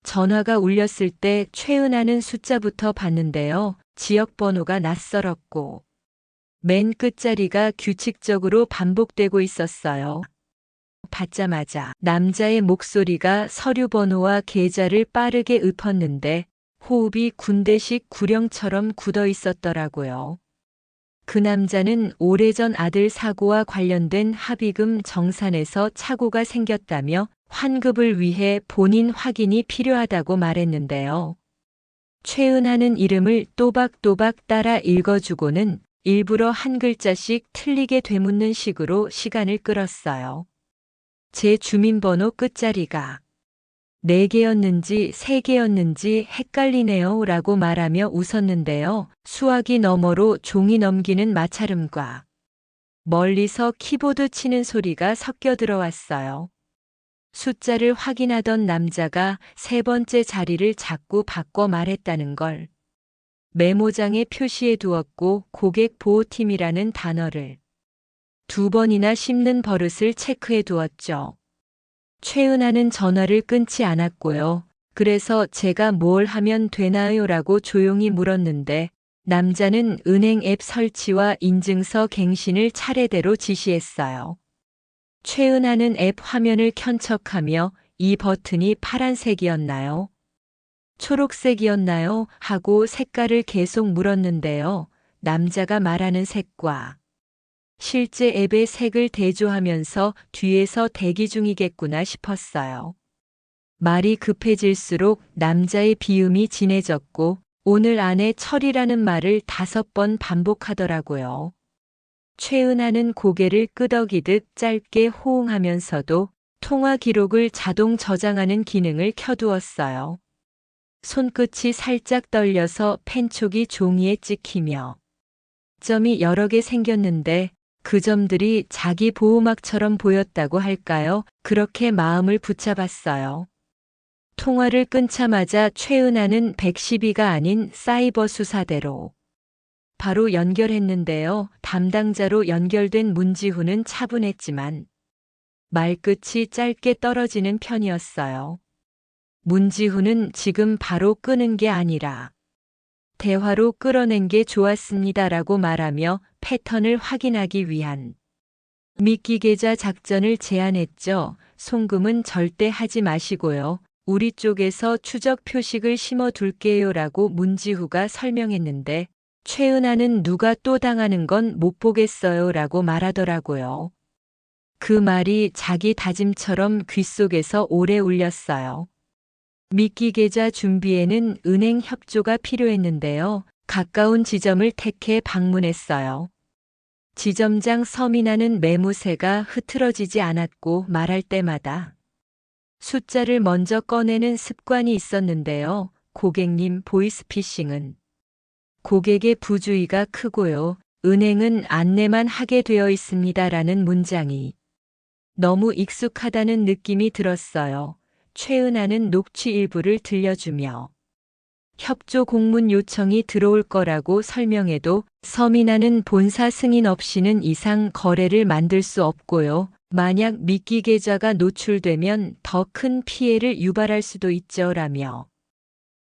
전화가 울렸을 때 최은하는 숫자부터 봤는데요. 지역 번호가 낯설었고 맨 끝자리가 규칙적으로 반복되고 있었어요. 받자마자 남자의 목소리가 서류 번호와 계좌를 빠르게 읊었는데 호흡이 군대식 구령처럼 굳어 있었더라고요. 그 남자는 오래전 아들 사고와 관련된 합의금 정산에서 착오가 생겼다며 환급을 위해 본인 확인이 필요하다고 말했는데요. 최은하는 이름을 또박또박 따라 읽어주고는 일부러 한 글자씩 틀리게 되묻는 식으로 시간을 끌었어요. 제 주민번호 끝자리가 4개였는지 3개였는지 헷갈리네요 라고 말하며 웃었는데요. 수화기 너머로 종이 넘기는 마찰음과 멀리서 키보드 치는 소리가 섞여 들어왔어요. 숫자를 확인하던 남자가 3번째 자리를 자꾸 바꿔 말했다는 걸 메모장에 표시해 두었고 고객보호팀이라는 단어를 2번이나 씹는 버릇을 체크해 두었죠. 최은하는 전화를 끊지 않았고요. 그래서 제가 뭘 하면 되나요? 라고 조용히 물었는데 남자는 은행 앱 설치와 인증서 갱신을 차례대로 지시했어요. 최은하는 앱 화면을 켠 척하며 이 버튼이 파란색이었나요? 초록색이었나요? 하고 색깔을 계속 물었는데요. 남자가 말하는 색과 실제 앱의 색을 대조하면서 뒤에서 대기 중이겠구나 싶었어요. 말이 급해질수록 남자의 비음이 진해졌고 오늘 안에 처리라는 말을 5번 반복하더라고요. 최은하는 고개를 끄덕이듯 짧게 호응하면서도 통화 기록을 자동 저장하는 기능을 켜두었어요. 손끝이 살짝 떨려서 펜촉이 종이에 찍히며 점이 여러 개 생겼는데 그 점들이 자기 보호막처럼 보였다고 할까요? 그렇게 마음을 붙잡았어요. 통화를 끊자마자 최은하는 112가 아닌 사이버 수사대로 바로 연결했는데요. 담당자로 연결된 문지훈은 차분했지만 말끝이 짧게 떨어지는 편이었어요. 문지훈은 지금 바로 끄는 게 아니라 대화로 끌어낸 게 좋았습니다라고 말하며 패턴을 확인하기 위한 미끼 계좌 작전을 제안했죠. 송금은 절대 하지 마시고요. 우리 쪽에서 추적 표식을 심어 둘게요라고 문지후가 설명했는데 최은하는 누가 또 당하는 건 못 보겠어요라고 말하더라고요. 그 말이 자기 다짐처럼 귓속에서 오래 울렸어요. 미끼 계좌 준비에는 은행 협조가 필요했는데요. 가까운 지점을 택해 방문했어요. 지점장 서민아는 매무새가 흐트러지지 않았고 말할 때마다 숫자를 먼저 꺼내는 습관이 있었는데요. 고객님, 보이스피싱은 고객의 부주의가 크고요. 은행은 안내만 하게 되어 있습니다라는 문장이 너무 익숙하다는 느낌이 들었어요. 최은하는 녹취 일부를 들려주며 협조 공문 요청이 들어올 거라고 설명해도 서민아는 본사 승인 없이는 이상 거래를 만들 수 없고요. 만약 미끼 계좌가 노출되면 더 큰 피해를 유발할 수도 있죠라며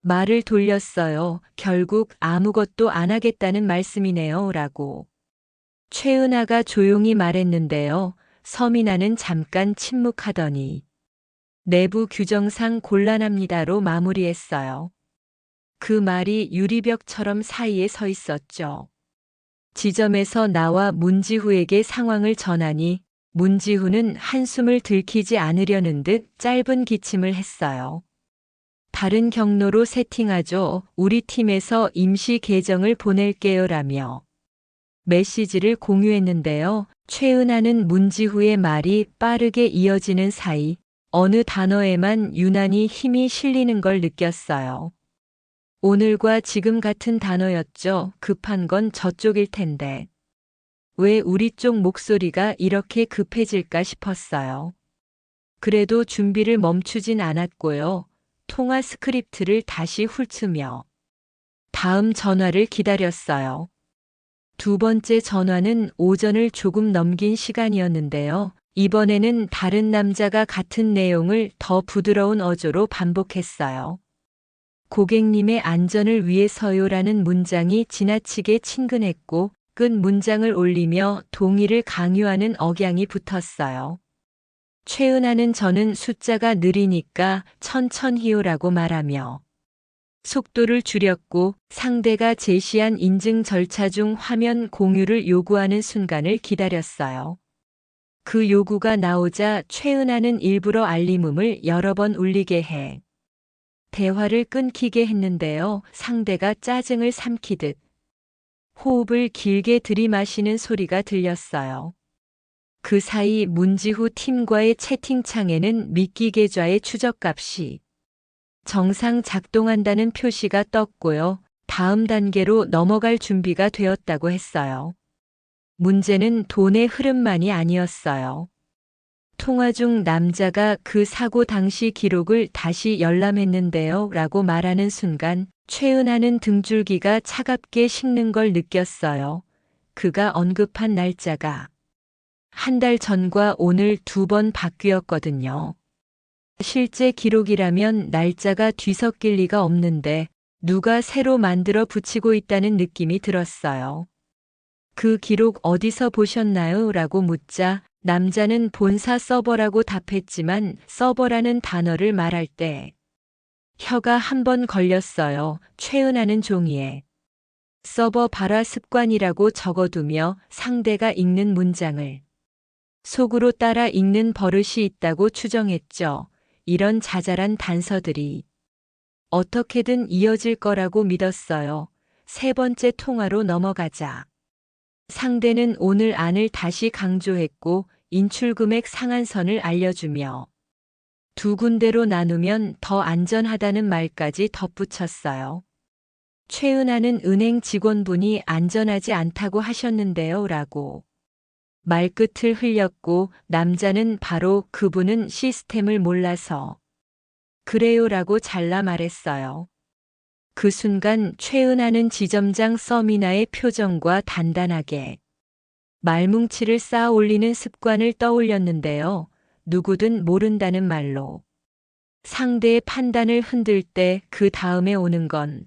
말을 돌렸어요. 결국 아무것도 안 하겠다는 말씀이네요. 라고 최은하가 조용히 말했는데요. 서민아는 잠깐 침묵하더니 내부 규정상 곤란합니다로 마무리했어요. 그 말이 유리벽처럼 사이에 서 있었죠. 지점에서 나와 문지후에게 상황을 전하니 문지후는 한숨을 들키지 않으려는 듯 짧은 기침을 했어요. 다른 경로로 세팅하죠. 우리 팀에서 임시 계정을 보낼게요라며 메시지를 공유했는데요. 최은하는 문지후의 말이 빠르게 이어지는 사이 어느 단어에만 유난히 힘이 실리는 걸 느꼈어요. 오늘과 지금 같은 단어였죠. 급한 건 저쪽일 텐데. 왜 우리 쪽 목소리가 이렇게 급해질까 싶었어요. 그래도 준비를 멈추진 않았고요. 통화 스크립트를 다시 훑으며 다음 전화를 기다렸어요. 2번째 전화는 오전을 조금 넘긴 시간이었는데요. 이번에는 다른 남자가 같은 내용을 더 부드러운 어조로 반복했어요. 고객님의 안전을 위해서요라는 문장이 지나치게 친근했고 끝 문장을 올리며 동의를 강요하는 억양이 붙었어요. 최은하는 저는 숫자가 느리니까 천천히요라고 말하며 속도를 줄였고 상대가 제시한 인증 절차 중 화면 공유를 요구하는 순간을 기다렸어요. 그 요구가 나오자 최은하는 일부러 알림음을 여러 번 울리게 해 대화를 끊기게 했는데요. 상대가 짜증을 삼키듯 호흡을 길게 들이마시는 소리가 들렸어요. 그 사이 문지후 팀과의 채팅창에는 미끼 계좌의 추적값이 정상 작동한다는 표시가 떴고요. 다음 단계로 넘어갈 준비가 되었다고 했어요. 문제는 돈의 흐름만이 아니었어요. 통화 중 남자가 그 사고 당시 기록을 다시 열람했는데요. 라고 말하는 순간 최은하는 등줄기가 차갑게 식는 걸 느꼈어요. 그가 언급한 날짜가 한 달 전과 오늘 2번 바뀌었거든요. 실제 기록이라면 날짜가 뒤섞일 리가 없는데 누가 새로 만들어 붙이고 있다는 느낌이 들었어요. 그 기록 어디서 보셨나요? 라고 묻자 남자는 본사 서버라고 답했지만 서버라는 단어를 말할 때 혀가 한 번 걸렸어요. 최은하는 종이에 서버 발화 습관이라고 적어두며 상대가 읽는 문장을 속으로 따라 읽는 버릇이 있다고 추정했죠. 이런 자잘한 단서들이 어떻게든 이어질 거라고 믿었어요. 세 번째 통화로 넘어가자. 상대는 오늘 안을 다시 강조했고 인출금액 상한선을 알려주며 두 군데로 나누면 더 안전하다는 말까지 덧붙였어요. 최은하는 은행 직원분이 안전하지 않다고 하셨는데요. 라고 말끝을 흘렸고 남자는 바로 그분은 시스템을 몰라서 그래요 라고 잘라 말했어요. 그 순간 최은하는 지점장 서미나의 표정과 단단하게 말뭉치를 쌓아 올리는 습관을 떠올렸는데요. 누구든 모른다는 말로 상대의 판단을 흔들 때 그 다음에 오는 건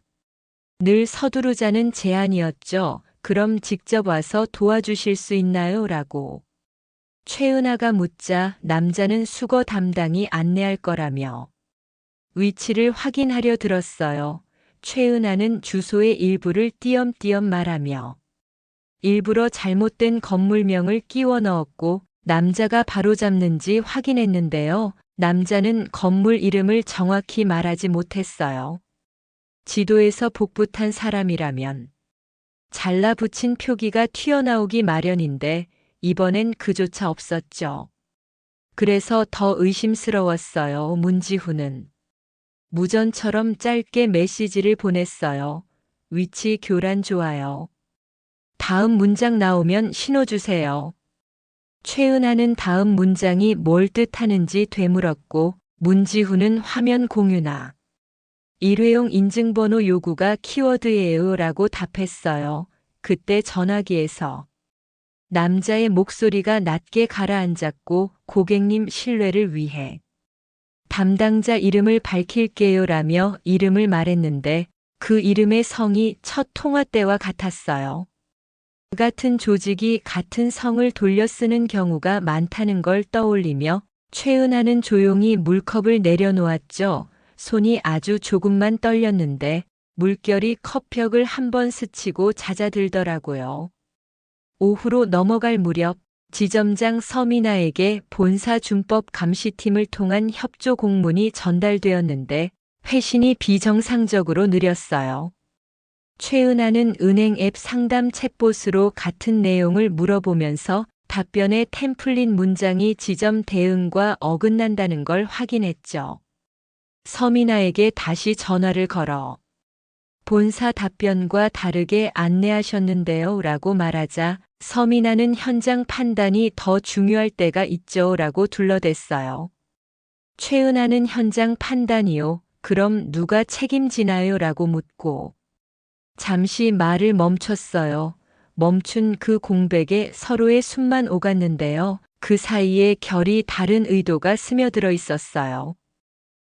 늘 서두르자는 제안이었죠. 그럼 직접 와서 도와주실 수 있나요? 라고 최은하가 묻자 남자는 수거 담당이 안내할 거라며 위치를 확인하려 들었어요. 최은하는 주소의 일부를 띄엄띄엄 말하며 일부러 잘못된 건물명을 끼워 넣었고 남자가 바로잡는지 확인했는데요. 남자는 건물 이름을 정확히 말하지 못했어요. 지도에서 복붙한 사람이라면 잘라 붙인 표기가 튀어나오기 마련인데 이번엔 그조차 없었죠. 그래서 더 의심스러웠어요. 문지후는 무전처럼 짧게 메시지를 보냈어요. 위치 교란 좋아요. 다음 문장 나오면 신호 주세요. 최은하는 다음 문장이 뭘 뜻하는지 되물었고 문지후는 화면 공유나 일회용 인증번호 요구가 키워드예요 라고 답했어요. 그때 전화기에서 남자의 목소리가 낮게 가라앉았고 고객님 신뢰를 위해 담당자 이름을 밝힐게요 라며 이름을 말했는데 그 이름의 성이 첫 통화 때와 같았어요. 같은 조직이 같은 성을 돌려 쓰는 경우가 많다는 걸 떠올리며 최은하는 조용히 물컵을 내려놓았죠. 손이 아주 조금만 떨렸는데 물결이 컵벽을 한번 스치고 잦아들더라고요. 오후로 넘어갈 무렵 지점장 서미나에게 본사 준법 감시팀을 통한 협조 공문이 전달되었는데 회신이 비정상적으로 느렸어요. 최은하는 은행 앱 상담 챗봇으로 같은 내용을 물어보면서 답변의 템플릿 문장이 지점 대응과 어긋난다는 걸 확인했죠. 서미나에게 다시 전화를 걸어 본사 답변과 다르게 안내하셨는데요 라고 말하자 서미나는 현장 판단이 더 중요할 때가 있죠 라고 둘러댔어요. 최은하는 현장 판단이요. 그럼 누가 책임지나요? 라고 묻고 잠시 말을 멈췄어요. 멈춘 그 공백에 서로의 숨만 오갔는데요. 그 사이에 결이 다른 의도가 스며들어 있었어요.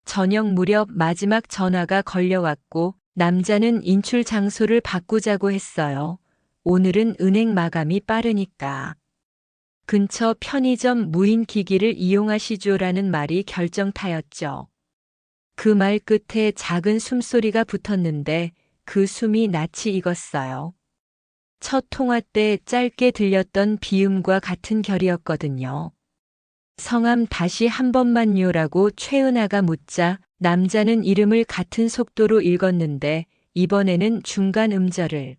저녁 무렵 마지막 전화가 걸려왔고 남자는 인출 장소를 바꾸자고 했어요. 오늘은 은행 마감이 빠르니까. 근처 편의점 무인기기를 이용하시죠라는 말이 결정타였죠. 그 말 끝에 작은 숨소리가 붙었는데 그 숨이 낯이 익었어요. 첫 통화 때 짧게 들렸던 비음과 같은 결이었거든요. 성함 다시 한 번만요라고 최은하가 묻자 남자는 이름을 같은 속도로 읽었는데 이번에는 중간 음절을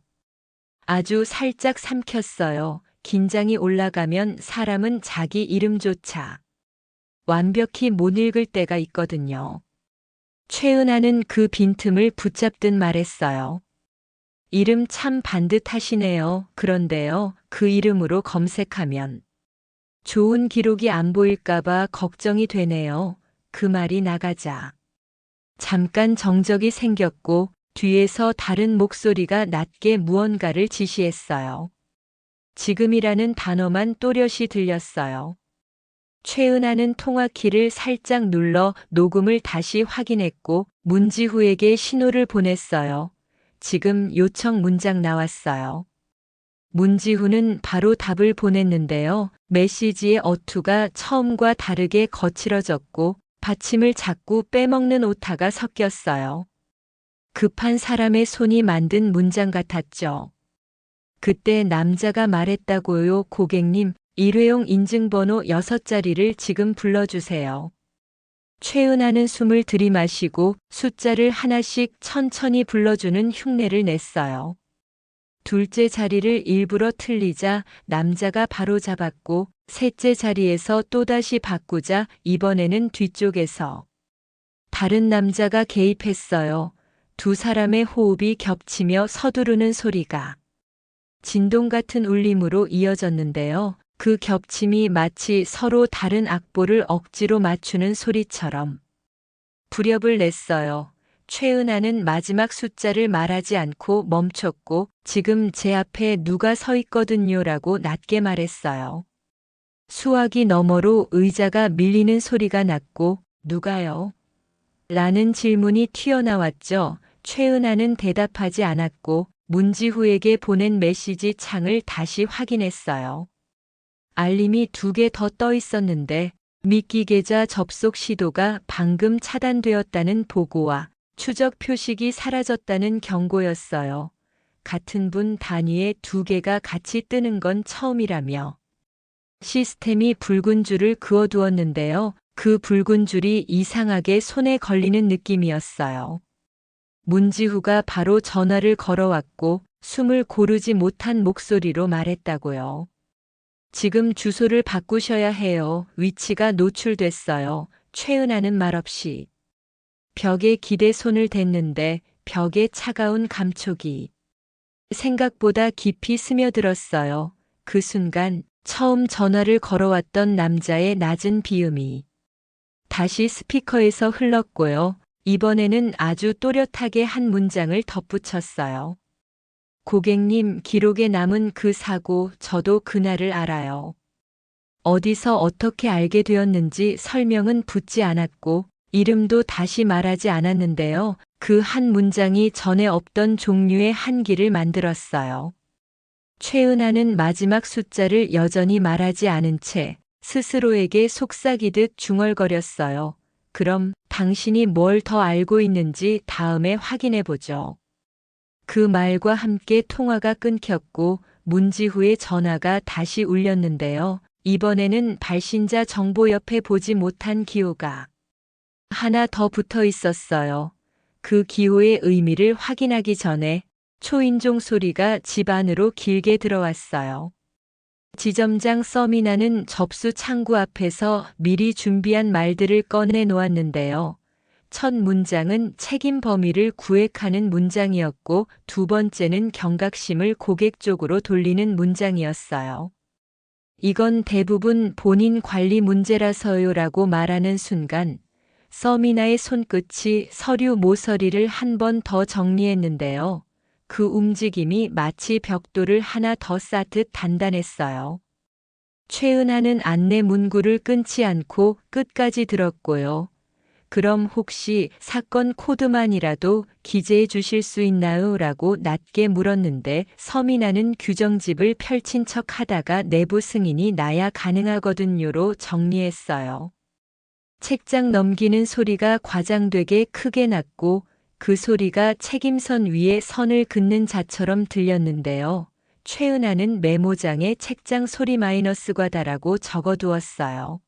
아주 살짝 삼켰어요. 긴장이 올라가면 사람은 자기 이름조차 완벽히 못 읽을 때가 있거든요. 최은하는 그 빈틈을 붙잡듯 말했어요. 이름 참 반듯하시네요. 그런데요, 그 이름으로 검색하면 좋은 기록이 안 보일까봐 걱정이 되네요. 그 말이 나가자 잠깐 정적이 생겼고 뒤에서 다른 목소리가 낮게 무언가를 지시했어요. 지금이라는 단어만 또렷이 들렸어요. 최은하는 통화키를 살짝 눌러 녹음을 다시 확인했고 문지후에게 신호를 보냈어요. 지금 요청 문장 나왔어요. 문지후는 바로 답을 보냈는데요. 메시지의 어투가 처음과 다르게 거칠어졌고 받침을 자꾸 빼먹는 오타가 섞였어요. 급한 사람의 손이 만든 문장 같았죠. 그때 남자가 말했다고요. 고객님, 일회용 인증번호 6자리를 지금 불러주세요. 최은하는 숨을 들이마시고 숫자를 하나씩 천천히 불러주는 흉내를 냈어요. 둘째 자리를 일부러 틀리자 남자가 바로 잡았고 셋째 자리에서 또다시 바꾸자 이번에는 뒤쪽에서 다른 남자가 개입했어요. 두 사람의 호흡이 겹치며 서두르는 소리가 진동 같은 울림으로 이어졌는데요. 그 겹침이 마치 서로 다른 악보를 억지로 맞추는 소리처럼 불협을 냈어요. 최은하는 마지막 숫자를 말하지 않고 멈췄고 지금 제 앞에 누가 서 있거든요라고 낮게 말했어요. 수화기 너머로 의자가 밀리는 소리가 났고 누가요? 라는 질문이 튀어나왔죠. 최은하는 대답하지 않았고 문지후에게 보낸 메시지 창을 다시 확인했어요. 알림이 2개 더 떠 있었는데 미끼 계좌 접속 시도가 방금 차단되었다는 보고와 추적 표식이 사라졌다는 경고였어요. 같은 분 단위의 2개가 같이 뜨는 건 처음이라며 시스템이 붉은 줄을 그어두었는데요. 그 붉은 줄이 이상하게 손에 걸리는 느낌이었어요. 문지후가 바로 전화를 걸어왔고 숨을 고르지 못한 목소리로 말했다고요. 지금 주소를 바꾸셔야 해요. 위치가 노출됐어요. 최은하는 말없이 벽에 기대 손을 댔는데 벽에 차가운 감촉이 생각보다 깊이 스며들었어요. 그 순간 처음 전화를 걸어왔던 남자의 낮은 비음이 다시 스피커에서 흘렀고요. 이번에는 아주 또렷하게 한 문장을 덧붙였어요. 고객님, 기록에 남은 그 사고 저도 그날을 알아요. 어디서 어떻게 알게 되었는지 설명은 붙지 않았고 이름도 다시 말하지 않았는데요. 그 한 문장이 전에 없던 종류의 한기를 만들었어요. 최은하는 마지막 숫자를 여전히 말하지 않은 채 스스로에게 속삭이듯 중얼거렸어요. 그럼 당신이 뭘 더 알고 있는지 다음에 확인해보죠. 그 말과 함께 통화가 끊겼고 문지후의 전화가 다시 울렸는데요. 이번에는 발신자 정보 옆에 보지 못한 기호가 하나 더 붙어 있었어요. 그 기호의 의미를 확인하기 전에 초인종 소리가 집 안으로 길게 들어왔어요. 지점장 서미나는 접수 창구 앞에서 미리 준비한 말들을 꺼내 놓았는데요. 첫 문장은 책임 범위를 구획하는 문장이었고 두 번째는 경각심을 고객 쪽으로 돌리는 문장이었어요. 이건 대부분 본인 관리 문제라서요라고 말하는 순간 서미나의 손끝이 서류 모서리를 한 번 더 정리했는데요. 그 움직임이 마치 벽돌을 하나 더 쌓듯 단단했어요. 최은하는 안내 문구를 끊지 않고 끝까지 들었고요. 그럼 혹시 사건 코드만이라도 기재해 주실 수 있나요? 라고 낮게 물었는데 서민아는 규정집을 펼친 척 하다가 내부 승인이 나야 가능하거든요로 정리했어요. 책장 넘기는 소리가 과장되게 크게 났고 그 소리가 책임선 위에 선을 긋는 자처럼 들렸는데요. 최은하는 메모장에 책장 소리 -과다라고 적어두었어요.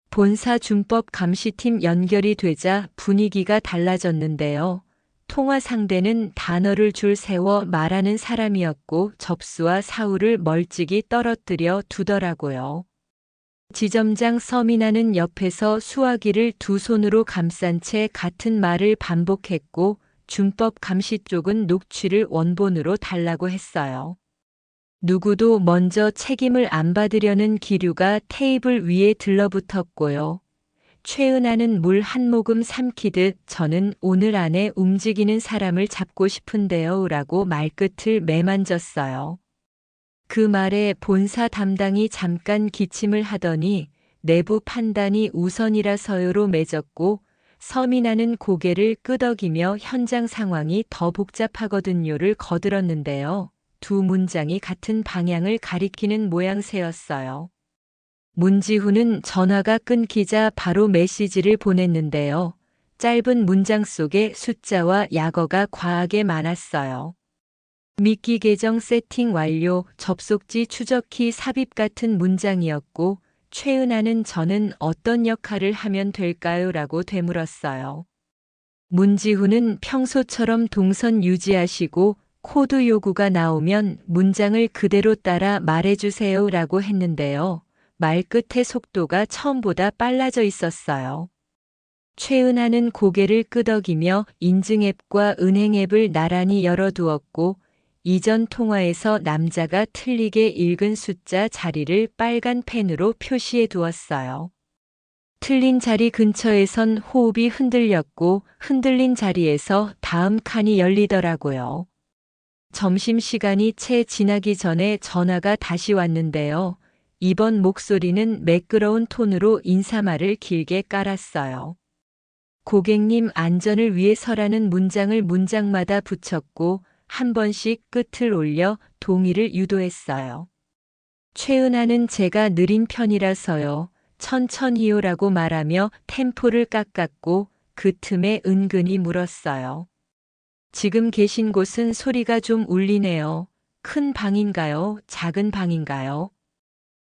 본사 준법 감시팀 연결이 되자 분위기가 달라졌는데요. 통화 상대는 단어를 줄 세워 말하는 사람이었고 접수와 사후를 멀찍이 떨어뜨려 두더라고요. 지점장 서민아는 옆에서 수화기를 두 손으로 감싼 채 같은 말을 반복했고 준법 감시 쪽은 녹취를 원본으로 달라고 했어요. 누구도 먼저 책임을 안 받으려는 기류가 테이블 위에 들러붙었고요. 최은하는 물 한 모금 삼키듯 저는 오늘 안에 움직이는 사람을 잡고 싶은데요 라고 말끝을 매만졌어요. 그 말에 본사 담당이 잠깐 기침을 하더니 내부 판단이 우선이라서요로 맺었고 서민아는 고개를 끄덕이며 현장 상황이 더 복잡하거든요를 거들었는데요. 두 문장이 같은 방향을 가리키는 모양새였어요. 문지훈은 전화가 끊기자 바로 메시지를 보냈는데요. 짧은 문장 속에 숫자와 약어가 과하게 많았어요. 미끼 계정 세팅 완료, 접속지 추적키 삽입 같은 문장이었고 최은하는 저는 어떤 역할을 하면 될까요? 라고 되물었어요. 문지훈은 평소처럼 동선 유지하시고 코드 요구가 나오면 문장을 그대로 따라 말해주세요 라고 했는데요. 말끝의 속도가 처음보다 빨라져 있었어요. 최은하는 고개를 끄덕이며 인증 앱과 은행 앱을 나란히 열어두었고 이전 통화에서 남자가 틀리게 읽은 숫자 자리를 빨간 펜으로 표시해 두었어요. 틀린 자리 근처에선 호흡이 흔들렸고 흔들린 자리에서 다음 칸이 열리더라고요. 점심시간이 채 지나기 전에 전화가 다시 왔는데요. 이번 목소리는 매끄러운 톤으로 인사말을 길게 깔았어요. 고객님 안전을 위해서라는 문장을 문장마다 붙였고 한 번씩 끝을 올려 동의를 유도했어요. 최은하는 제가 느린 편이라서요. 천천히요라고 말하며 템포를 깎았고 그 틈에 은근히 물었어요. 지금 계신 곳은 소리가 좀 울리네요. 큰 방인가요? 작은 방인가요?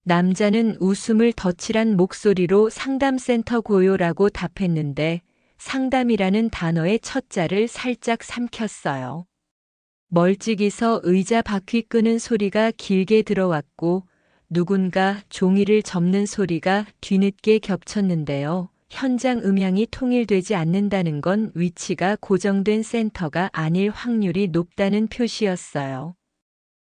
남자는 웃음을 덧칠한 목소리로 상담센터 고요라고 답했는데 상담이라는 단어의 첫 자를 살짝 삼켰어요. 멀찍이서 의자 바퀴 끄는 소리가 길게 들어왔고 누군가 종이를 접는 소리가 뒤늦게 겹쳤는데요. 현장 음향이 통일되지 않는다는 건 위치가 고정된 센터가 아닐 확률이 높다는 표시였어요.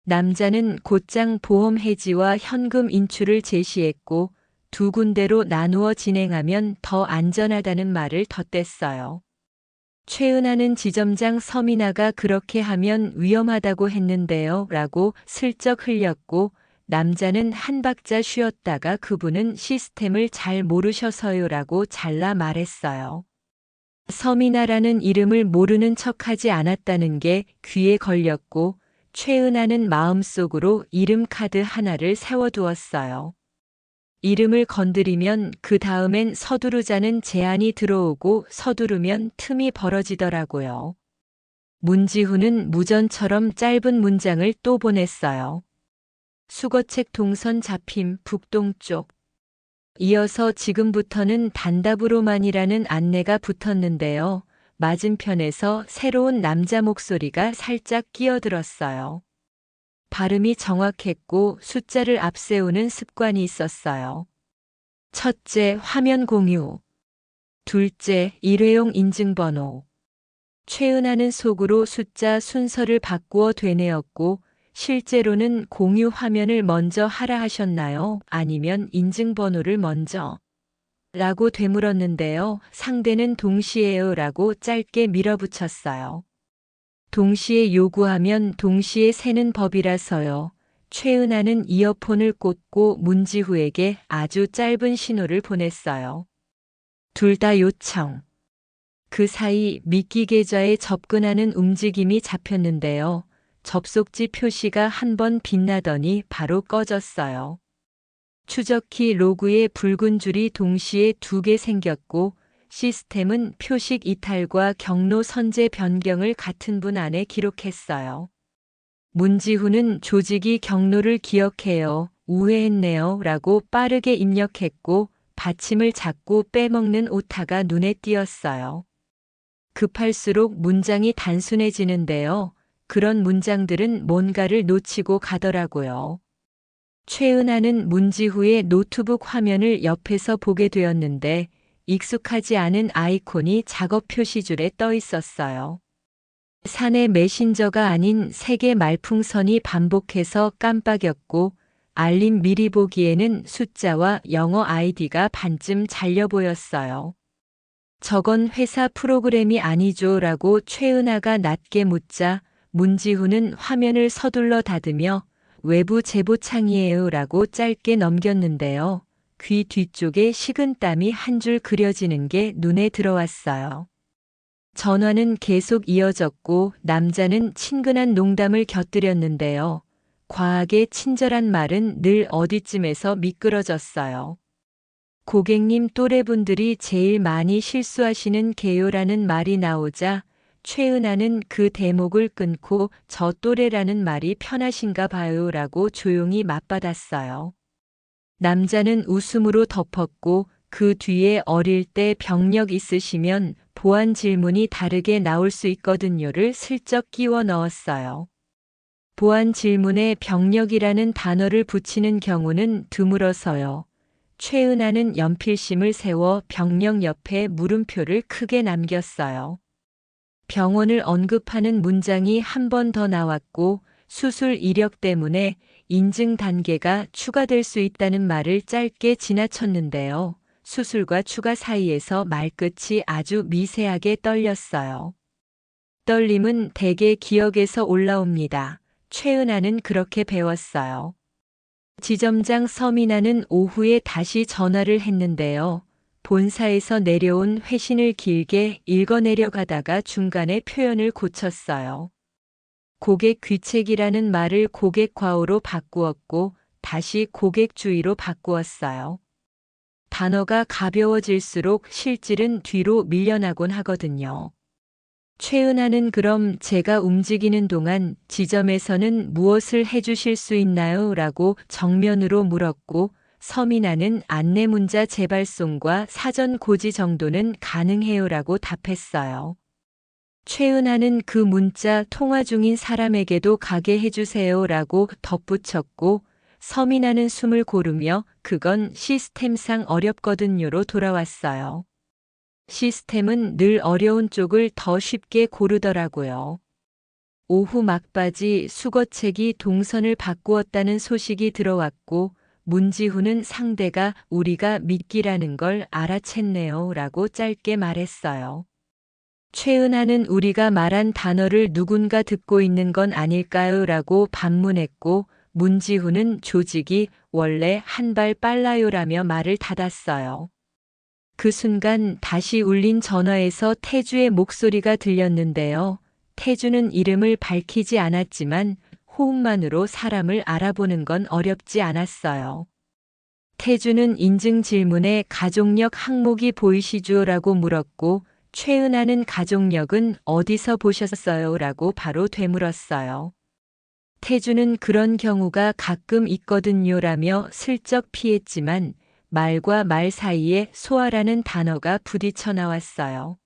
남자는 곧장 보험 해지와 현금 인출을 제시했고 두 군데로 나누어 진행하면 더 안전하다는 말을 덧댔어요. 최은하는 지점장 서민아가 그렇게 하면 위험하다고 했는데요 라고 슬쩍 흘렸고 남자는 한 박자 쉬었다가 그분은 시스템을 잘 모르셔서요 라고 잘라 말했어요. 서민아라는 이름을 모르는 척하지 않았다는 게 귀에 걸렸고 최은하는 마음속으로 이름 카드 하나를 세워두었어요. 이름을 건드리면 그 다음엔 서두르자는 제안이 들어오고 서두르면 틈이 벌어지더라고요. 문지훈은 무전처럼 짧은 문장을 또 보냈어요. 수거책 동선 잡힘 북동쪽. 이어서 지금부터는 단답으로만이라는 안내가 붙었는데요. 맞은편에서 새로운 남자 목소리가 살짝 끼어들었어요. 발음이 정확했고 숫자를 앞세우는 습관이 있었어요. 첫째, 화면 공유. 둘째, 일회용 인증번호. 최은하는 속으로 숫자 순서를 바꾸어 되뇌었고 실제로는 공유 화면을 먼저 하라 하셨나요? 아니면 인증번호를 먼저? 라고 되물었는데요. 상대는 동시에요 라고 짧게 밀어붙였어요. 동시에 요구하면 동시에 세는 법이라서요. 최은하는 이어폰을 꽂고 문지후에게 아주 짧은 신호를 보냈어요. 둘 다 요청. 그 사이 미끼 계좌에 접근하는 움직임이 잡혔는데요. 접속지 표시가 한 번 빛나더니 바로 꺼졌어요. 추적키 로그에 붉은 줄이 동시에 2개 생겼고 시스템은 표식 이탈과 경로 선제 변경을 같은 분 안에 기록했어요. 문지후는 조직이 경로를 기억해요. 우회했네요. 라고 빠르게 입력했고 받침을 자꾸 빼먹는 오타가 눈에 띄었어요. 급할수록 문장이 단순해지는데요. 그런 문장들은 뭔가를 놓치고 가더라고요. 최은하는 문지후의 노트북 화면을 옆에서 보게 되었는데 익숙하지 않은 아이콘이 작업 표시줄에 떠 있었어요. 사내 메신저가 아닌 세계 말풍선이 반복해서 깜빡였고 알림 미리 보기에는 숫자와 영어 아이디가 반쯤 잘려 보였어요. 저건 회사 프로그램이 아니죠 라고 최은하가 낮게 묻자 문지후는 화면을 서둘러 닫으며 외부 제보창이에요 라고 짧게 넘겼는데요. 귀 뒤쪽에 식은땀이 한 줄 그려지는 게 눈에 들어왔어요. 전화는 계속 이어졌고 남자는 친근한 농담을 곁들였는데요. 과하게 친절한 말은 늘 어디쯤에서 미끄러졌어요. 고객님 또래분들이 제일 많이 실수하시는 게요라는 말이 나오자 최은하는 그 대목을 끊고 저 또래라는 말이 편하신가 봐요라고 조용히 맞받았어요. 남자는 웃음으로 덮었고 그 뒤에 어릴 때 병력 있으시면 보안 질문이 다르게 나올 수 있거든요를 슬쩍 끼워 넣었어요. 보안 질문에 병력이라는 단어를 붙이는 경우는 드물어서요. 최은하는 연필심을 세워 병력 옆에 물음표를 크게 남겼어요. 병원을 언급하는 문장이 한 번 더 나왔고 수술 이력 때문에 인증 단계가 추가될 수 있다는 말을 짧게 지나쳤는데요. 수술과 추가 사이에서 말끝이 아주 미세하게 떨렸어요. 떨림은 대개 기억에서 올라옵니다. 최은하는 그렇게 배웠어요. 지점장 서민아는 오후에 다시 전화를 했는데요. 본사에서 내려온 회신을 길게 읽어내려가다가 중간에 표현을 고쳤어요. 고객 귀책이라는 말을 고객 과오로 바꾸었고 다시 고객 주의로 바꾸었어요. 단어가 가벼워질수록 실질은 뒤로 밀려나곤 하거든요. 최은하는 그럼 제가 움직이는 동안 지점에서는 무엇을 해주실 수 있나요? 라고 정면으로 물었고 서민아는 안내 문자 재발송과 사전 고지 정도는 가능해요 라고 답했어요. 최은하는 그 문자 통화 중인 사람에게도 가게 해주세요 라고 덧붙였고 서민아는 숨을 고르며 그건 시스템상 어렵거든요로 돌아왔어요. 시스템은 늘 어려운 쪽을 더 쉽게 고르더라고요. 오후 막바지 수거책이 동선을 바꾸었다는 소식이 들어왔고 문지후는 상대가 우리가 미끼라는 걸 알아챘네요 라고 짧게 말했어요. 최은하는 우리가 말한 단어를 누군가 듣고 있는 건 아닐까요? 라고 반문했고 문지후는 조직이 원래 한 발 빨라요라며 말을 닫았어요. 그 순간 다시 울린 전화에서 태주의 목소리가 들렸는데요. 태주는 이름을 밝히지 않았지만 호흡만으로 사람을 알아보는 건 어렵지 않았어요. 태주는 인증 질문에 가족력 항목이 보이시죠? 라고 물었고 최은하는 가족력은 어디서 보셨어요? 라고 바로 되물었어요. 태주는 그런 경우가 가끔 있거든요 라며 슬쩍 피했지만 말과 말 사이에 소아라는 단어가 부딪혀 나왔어요.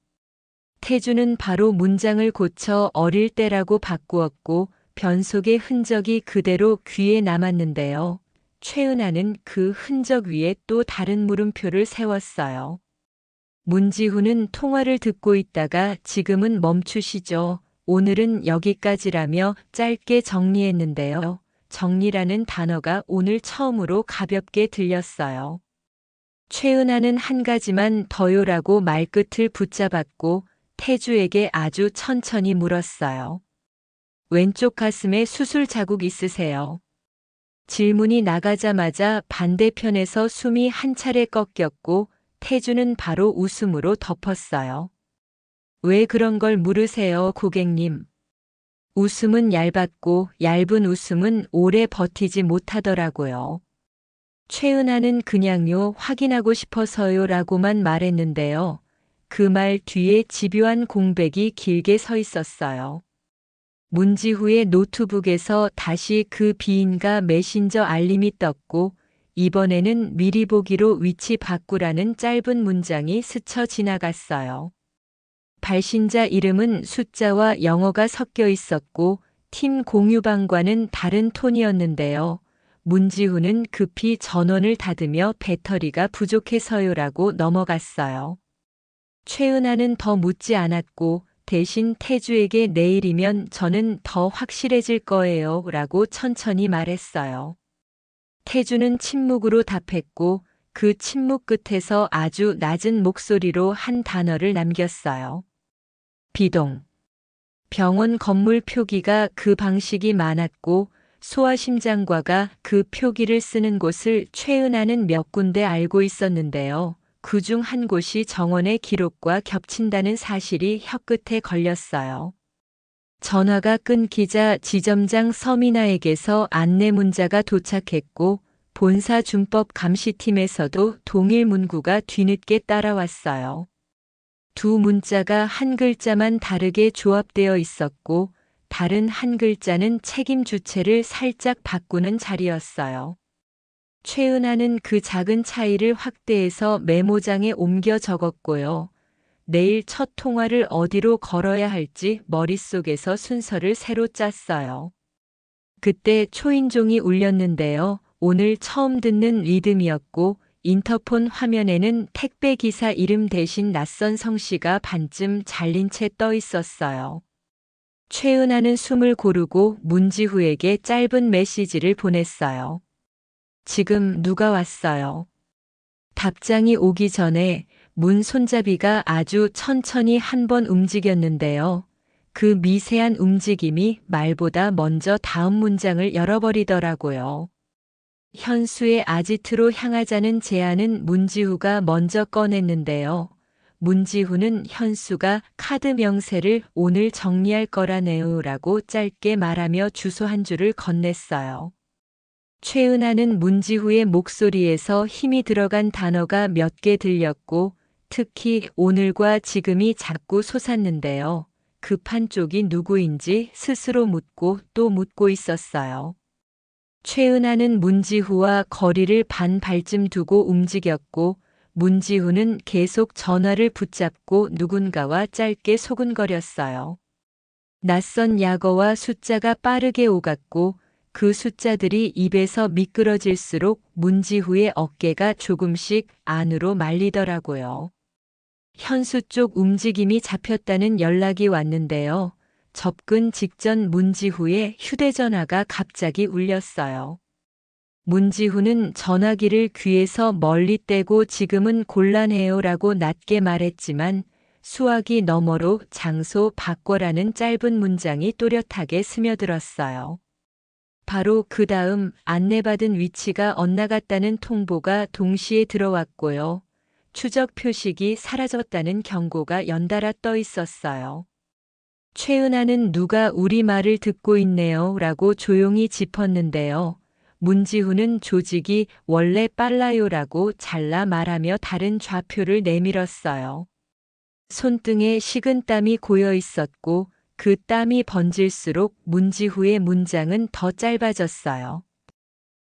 태주는 바로 문장을 고쳐 어릴 때라고 바꾸었고 변속의 흔적이 그대로 귀에 남았는데요. 최은하는 그 흔적 위에 또 다른 물음표를 세웠어요. 문지후는 통화를 듣고 있다가 지금은 멈추시죠. 오늘은 여기까지라며 짧게 정리했는데요. 정리라는 단어가 오늘 처음으로 가볍게 들렸어요. 최은하는 한 가지만 더요라고 말끝을 붙잡았고 태주에게 아주 천천히 물었어요. 왼쪽 가슴에 수술 자국 있으세요? 질문이 나가자마자 반대편에서 숨이 한 차례 꺾였고 태주는 바로 웃음으로 덮었어요. 왜 그런 걸 물으세요, 고객님? 웃음은 얇았고 얇은 웃음은 오래 버티지 못하더라고요. 최은하는 그냥요, 확인하고 싶어서요 라고만 말했는데요. 그 말 뒤에 집요한 공백이 길게 서 있었어요. 문지후의 노트북에서 다시 그 비인가 메신저 알림이 떴고 이번에는 미리 보기로 위치 바꾸라는 짧은 문장이 스쳐 지나갔어요. 발신자 이름은 숫자와 영어가 섞여 있었고 팀 공유방과는 다른 톤이었는데요. 문지후는 급히 전원을 닫으며 배터리가 부족해서요라고 넘어갔어요. 최은하는 더 묻지 않았고 대신 태주에게 내일이면 저는 더 확실해질 거예요 라고 천천히 말했어요. 태주는 침묵으로 답했고 그 침묵 끝에서 아주 낮은 목소리로 한 단어를 남겼어요. 비동. 병원 건물 표기가 그 방식이 많았고 소아심장과가 그 표기를 쓰는 곳을 최은하는 몇 군데 알고 있었는데요. 그중 한 곳이 정원의 기록과 겹친다는 사실이 혀끝에 걸렸어요. 전화가 끊기자 지점장 서민아에게서 안내 문자가 도착했고 본사 준법 감시팀에서도 동일 문구가 뒤늦게 따라왔어요. 두 문자가 한 글자만 다르게 조합되어 있었고 다른 한 글자는 책임 주체를 살짝 바꾸는 자리였어요. 최은하는 그 작은 차이를 확대해서 메모장에 옮겨 적었고요. 내일 첫 통화를 어디로 걸어야 할지 머릿속에서 순서를 새로 짰어요. 그때 초인종이 울렸는데요. 오늘 처음 듣는 리듬이었고 인터폰 화면에는 택배기사 이름 대신 낯선 성씨가 반쯤 잘린 채 떠 있었어요. 최은하는 숨을 고르고 문지후에게 짧은 메시지를 보냈어요. 지금 누가 왔어요? 답장이 오기 전에 문 손잡이가 아주 천천히 한 번 움직였는데요. 그 미세한 움직임이 말보다 먼저 다음 문장을 열어버리더라고요. 현수의 아지트로 향하자는 제안은 문지후가 먼저 꺼냈는데요. 문지후는 현수가 카드 명세를 오늘 정리할 거라네요 라고 짧게 말하며 주소 한 줄을 건넸어요. 최은하는 문지후의 목소리에서 힘이 들어간 단어가 몇 개 들렸고 특히 오늘과 지금이 자꾸 솟았는데요. 급한 쪽이 누구인지 스스로 묻고 또 묻고 있었어요. 최은하는 문지후와 거리를 반 발쯤 두고 움직였고 문지후는 계속 전화를 붙잡고 누군가와 짧게 소근거렸어요. 낯선 약어와 숫자가 빠르게 오갔고 그 숫자들이 입에서 미끄러질수록 문지후의 어깨가 조금씩 안으로 말리더라고요. 현수 쪽 움직임이 잡혔다는 연락이 왔는데요. 접근 직전 문지후의 휴대전화가 갑자기 울렸어요. 문지후는 전화기를 귀에서 멀리 떼고 지금은 곤란해요라고 낮게 말했지만 수화기 너머로 장소 바꿔라는 짧은 문장이 또렷하게 스며들었어요. 바로 그 다음 안내받은 위치가 엇나갔다는 통보가 동시에 들어왔고요. 추적 표식이 사라졌다는 경고가 연달아 떠 있었어요. 최은하는 누가 우리 말을 듣고 있네요 라고 조용히 짚었는데요. 문지후는 조직이 원래 빨라요라고 잘라 말하며 다른 좌표를 내밀었어요. 손등에 식은땀이 고여 있었고 그 땀이 번질수록 문지후의 문장은 더 짧아졌어요.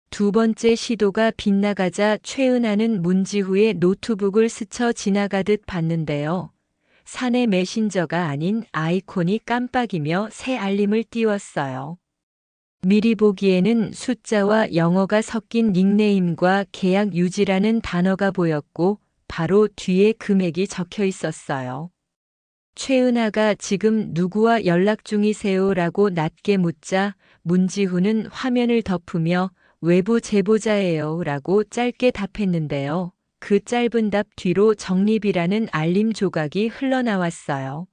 두 번째 시도가 빗나가자 최은하는 문지후의 노트북을 스쳐 지나가듯 봤는데요. 사내 메신저가 아닌 아이콘이 깜빡이며 새 알림을 띄웠어요. 미리 보기에는 숫자와 영어가 섞인 닉네임과 계약 유지라는 단어가 보였고 바로 뒤에 금액이 적혀 있었어요. 최은하가 지금 누구와 연락 중이세요? 라고 낮게 묻자 문지후는 화면을 덮으며 외부 제보자예요 라고 짧게 답했는데요. 그 짧은 답 뒤로 정립이라는 알림 조각이 흘러나왔어요.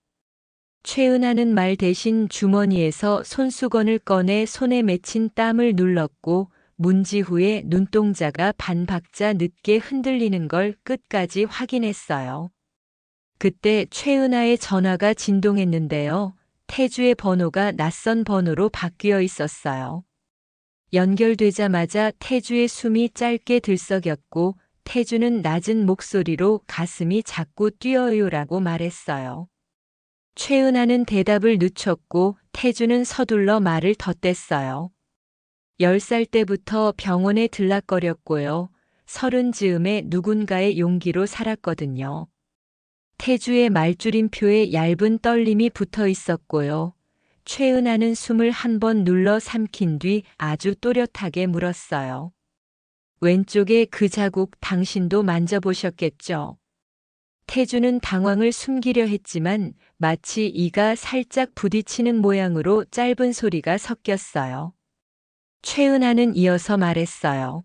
최은하는 말 대신 주머니에서 손수건을 꺼내 손에 맺힌 땀을 눌렀고 문지후의 눈동자가 반박자 늦게 흔들리는 걸 끝까지 확인했어요. 그때 최은하의 전화가 진동했는데요. 태주의 번호가 낯선 번호로 바뀌어 있었어요. 연결되자마자 태주의 숨이 짧게 들썩였고 태주는 낮은 목소리로 가슴이 자꾸 뛰어요라고 말했어요. 최은하는 대답을 늦췄고 태주는 서둘러 말을 덧댔어요. 10살 때부터 병원에 들락거렸고요. 30 즈음에 누군가의 용기로 살았거든요. 태주의 말줄임표에 얇은 떨림이 붙어 있었고요. 최은하는 숨을 한 번 눌러 삼킨 뒤 아주 또렷하게 물었어요. 왼쪽에 그 자국 당신도 만져보셨겠죠? 태주는 당황을 숨기려 했지만 마치 이가 살짝 부딪히는 모양으로 짧은 소리가 섞였어요. 최은하는 이어서 말했어요.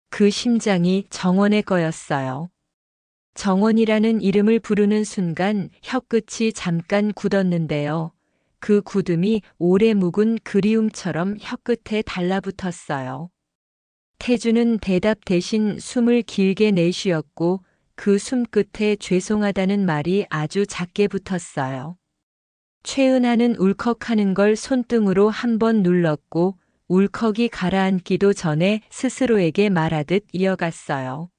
그 심장이 정원의 거였어요. 정원이라는 이름을 부르는 순간 혀끝이 잠깐 굳었는데요. 그 굳음이 오래 묵은 그리움처럼 혀끝에 달라붙었어요. 태주는 대답 대신 숨을 길게 내쉬었고 그 숨끝에 죄송하다는 말이 아주 작게 붙었어요. 최은하는 울컥하는 걸 손등으로 한 번 눌렀고 울컥이 가라앉기도 전에 스스로에게 말하듯 이어갔어요.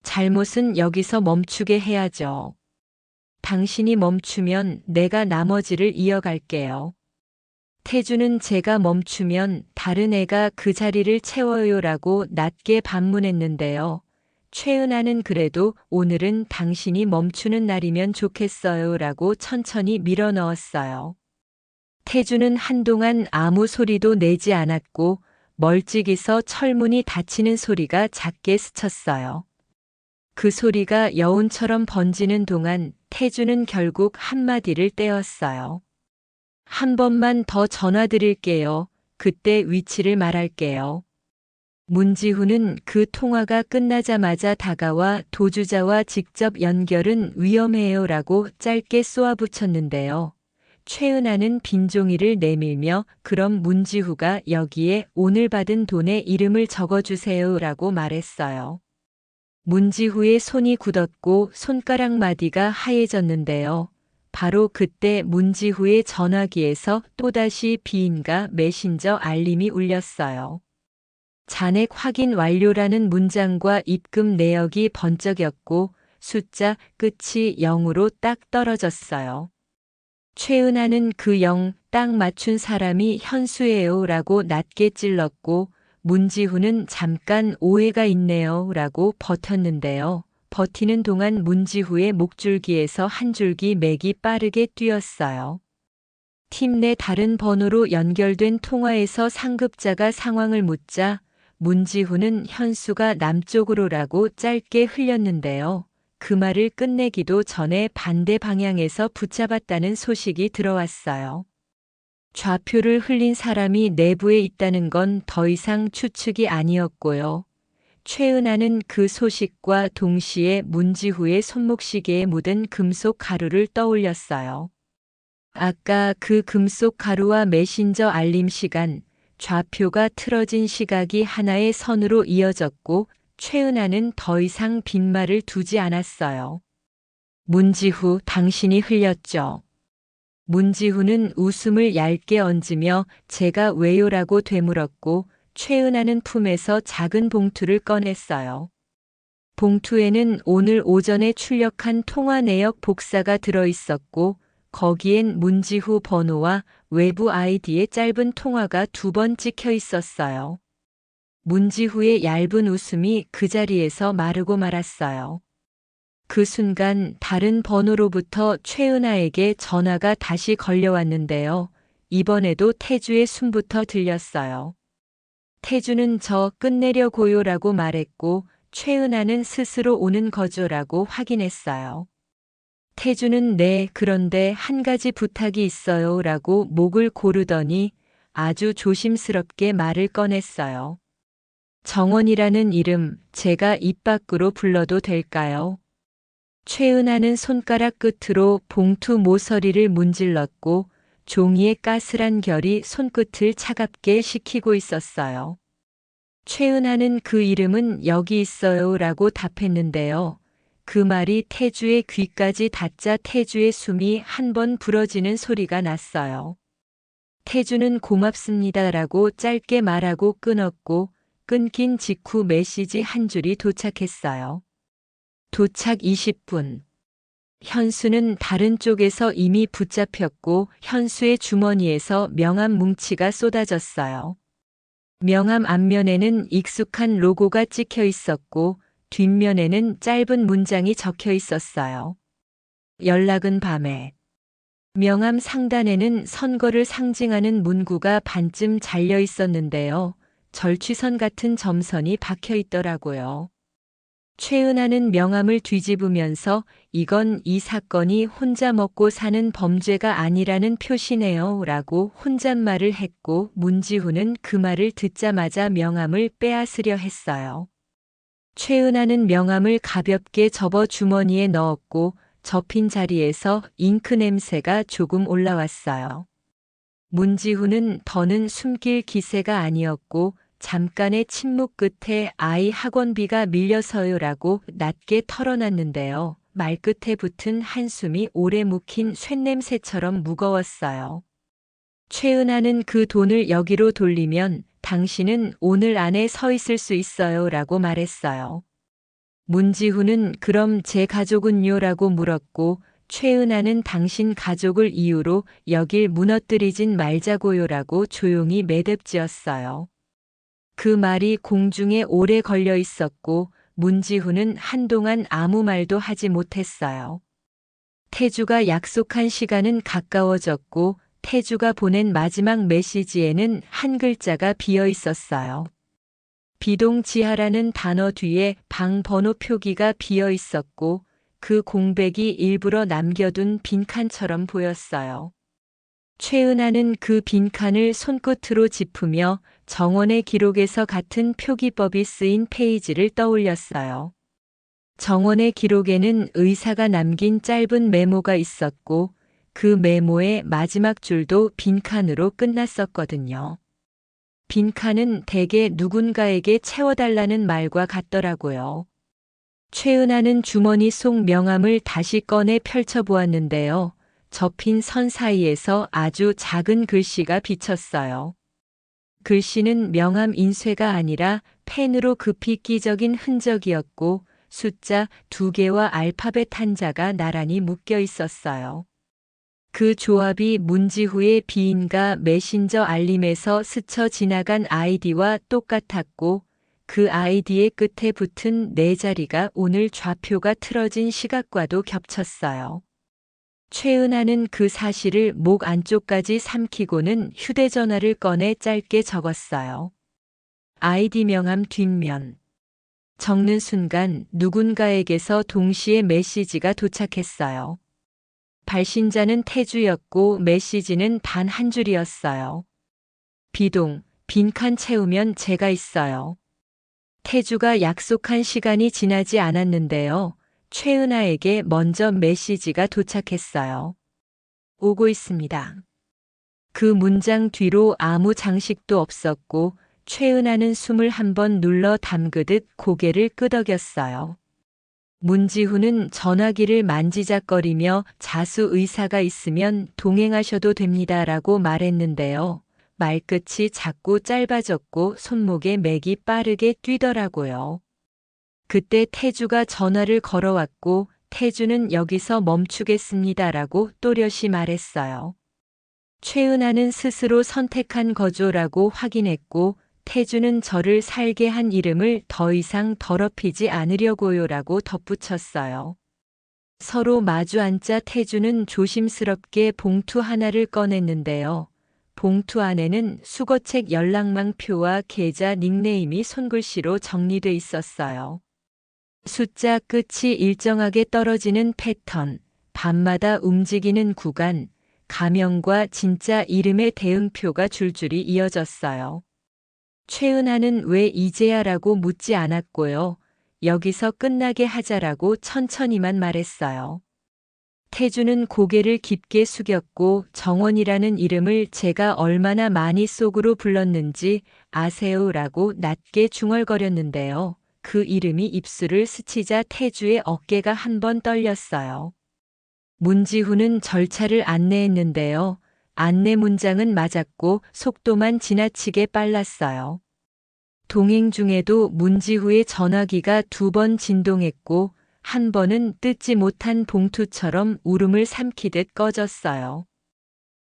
잘못은 여기서 멈추게 해야죠. 당신이 멈추면 내가 나머지를 이어갈게요. 태주는 제가 멈추면 다른 애가 그 자리를 채워요라고 낮게 반문했는데요. 최은하는 그래도 오늘은 당신이 멈추는 날이면 좋겠어요라고 천천히 밀어 넣었어요. 태주는 한동안 아무 소리도 내지 않았고 멀찍이서 철문이 닫히는 소리가 작게 스쳤어요. 그 소리가 여운처럼 번지는 동안 태주는 결국 한마디를 떼었어요. 한 번만 더 전화드릴게요. 그때 위치를 말할게요. 문지후는 그 통화가 끝나자마자 다가와 도주자와 직접 연결은 위험해요라고 짧게 쏘아붙였는데요. 최은하는 빈종이를 내밀며 그럼 문지후가 여기에 오늘 받은 돈의 이름을 적어주세요라고 말했어요. 문지후의 손이 굳었고 손가락 마디가 하얘졌는데요. 바로 그때 문지후의 전화기에서 또다시 비인가 메신저 알림이 울렸어요. 잔액 확인 완료라는 문장과 입금 내역이 번쩍였고 숫자 끝이 0으로 딱 떨어졌어요. 최은하는 그 0 딱 맞춘 사람이 현수예요라고 낮게 찔렀고 문지후는 잠깐 오해가 있네요 라고 버텼는데요. 버티는 동안 문지후의 목줄기에서 한 줄기 맥이 빠르게 뛰었어요. 팀 내 다른 번호로 연결된 통화에서 상급자가 상황을 묻자 문지후는 현수가 남쪽으로라고 짧게 흘렸는데요. 그 말을 끝내기도 전에 반대 방향에서 붙잡았다는 소식이 들어왔어요. 좌표를 흘린 사람이 내부에 있다는 건 더 이상 추측이 아니었고요. 최은하는 그 소식과 동시에 문지후의 손목시계에 묻은 금속 가루를 떠올렸어요. 아까 그 금속 가루와 메신저 알림 시간, 좌표가 틀어진 시각이 하나의 선으로 이어졌고 최은하는 더 이상 빈말을 두지 않았어요. 문지후, 당신이 흘렸죠. 문지후는 웃음을 얇게 얹으며 제가 왜요라고 되물었고 최은하는 품에서 작은 봉투를 꺼냈어요. 봉투에는 오늘 오전에 출력한 통화 내역 복사가 들어있었고 거기엔 문지후 번호와 외부 아이디의 짧은 통화가 2번 찍혀 있었어요. 문지후의 얇은 웃음이 그 자리에서 마르고 말았어요. 그 순간 다른 번호로부터 최은하에게 전화가 다시 걸려왔는데요. 이번에도 태주의 숨부터 들렸어요. 태주는 저 끝내려고요라고 말했고 최은하는 스스로 오는 거죠라고 확인했어요. 태주는 네, 그런데 한 가지 부탁이 있어요라고 목을 고르더니 아주 조심스럽게 말을 꺼냈어요. 정원이라는 이름 제가 입 밖으로 불러도 될까요? 최은하는 손가락 끝으로 봉투 모서리를 문질렀고 종이의 까슬한 결이 손끝을 차갑게 식히고 있었어요. 최은하는 그 이름은 여기 있어요 라고 답했는데요. 그 말이 태주의 귀까지 닿자 태주의 숨이 한 번 부러지는 소리가 났어요. 태주는 고맙습니다 라고 짧게 말하고 끊었고 끊긴 직후 메시지 한 줄이 도착했어요. 도착 20분. 현수는 다른 쪽에서 이미 붙잡혔고 현수의 주머니에서 명함 뭉치가 쏟아졌어요. 명함 앞면에는 익숙한 로고가 찍혀 있었고 뒷면에는 짧은 문장이 적혀 있었어요. 연락은 밤에. 명함 상단에는 선거를 상징하는 문구가 반쯤 잘려 있었는데요. 절취선 같은 점선이 박혀 있더라고요. 최은하는 명함을 뒤집으면서 이건 이 사건이 혼자 먹고 사는 범죄가 아니라는 표시네요 라고 혼잣말을 했고 문지후는 그 말을 듣자마자 명함을 빼앗으려 했어요. 최은하는 명함을 가볍게 접어 주머니에 넣었고 접힌 자리에서 잉크 냄새가 조금 올라왔어요. 문지후는 더는 숨길 기세가 아니었고 잠깐의 침묵 끝에 아이 학원비가 밀려서요라고 낮게 털어놨는데요. 말끝에 붙은 한숨이 오래 묵힌 쇳냄새처럼 무거웠어요. 최은하는 그 돈을 여기로 돌리면 당신은 오늘 안에 서 있을 수 있어요 라고 말했어요. 문지후는 그럼 제 가족은요 라고 물었고 최은하는 당신 가족을 이유로 여길 무너뜨리진 말자고요 라고 조용히 매듭지었어요. 그 말이 공중에 오래 걸려 있었고 문지후는 한동안 아무 말도 하지 못했어요. 태주가 약속한 시간은 가까워졌고 태주가 보낸 마지막 메시지에는 한 글자가 비어 있었어요. 비동지하라는 단어 뒤에 방 번호 표기가 비어 있었고 그 공백이 일부러 남겨둔 빈칸처럼 보였어요. 최은하는 그 빈칸을 손끝으로 짚으며 정원의 기록에서 같은 표기법이 쓰인 페이지를 떠올렸어요. 정원의 기록에는 의사가 남긴 짧은 메모가 있었고 그 메모의 마지막 줄도 빈칸으로 끝났었거든요. 빈칸은 대개 누군가에게 채워달라는 말과 같더라고요. 최은하는 주머니 속 명함을 다시 꺼내 펼쳐보았는데요. 접힌 선 사이에서 아주 작은 글씨가 비쳤어요. 글씨는 명함 인쇄가 아니라 펜으로 급히 끼적인 흔적이었고 숫자 2개와 알파벳 한자가 나란히 묶여 있었어요. 그 조합이 문지후의 비인가 메신저 알림에서 스쳐 지나간 아이디와 똑같았고 그 아이디의 끝에 붙은 네 자리가 오늘 좌표가 틀어진 시각과도 겹쳤어요. 최은하는 그 사실을 목 안쪽까지 삼키고는 휴대전화를 꺼내 짧게 적었어요. 아이디 명함 뒷면. 적는 순간 누군가에게서 동시에 메시지가 도착했어요. 발신자는 태주였고 메시지는 단 한 줄이었어요. 비동, 빈칸 채우면 제가 있어요. 태주가 약속한 시간이 지나지 않았는데요. 최은하에게 먼저 메시지가 도착했어요. 오고 있습니다. 그 문장 뒤로 아무 장식도 없었고 최은하는 숨을 한번 눌러 담그듯 고개를 끄덕였어요. 문지후는 전화기를 만지작거리며 자수 의사가 있으면 동행하셔도 됩니다라고 말했는데요. 말끝이 자꾸 짧아졌고 손목에 맥이 빠르게 뛰더라고요. 그때 태주가 전화를 걸어왔고 태주는 여기서 멈추겠습니다라고 또렷이 말했어요. 최은하는 스스로 선택한 거조라고 확인했고 태주는 저를 살게 한 이름을 더 이상 더럽히지 않으려고요라고 덧붙였어요. 서로 마주 앉자 태주는 조심스럽게 봉투 하나를 꺼냈는데요. 봉투 안에는 수거책 연락망표와 계좌 닉네임이 손글씨로 정리돼 있었어요. 숫자 끝이 일정하게 떨어지는 패턴, 밤마다 움직이는 구간, 가명과 진짜 이름의 대응표가 줄줄이 이어졌어요. 최은하는 왜 이제야라고 묻지 않았고요. 여기서 끝나게 하자라고 천천히만 말했어요. 태주는 고개를 깊게 숙였고 정원이라는 이름을 제가 얼마나 많이 속으로 불렀는지 아세요라고 낮게 중얼거렸는데요. 그 이름이 입술을 스치자 태주의 어깨가 한 번 떨렸어요. 문지후는 절차를 안내했는데요. 안내 문장은 맞았고 속도만 지나치게 빨랐어요. 동행 중에도 문지후의 전화기가 2번 진동했고 한 번은 뜯지 못한 봉투처럼 울음을 삼키듯 꺼졌어요.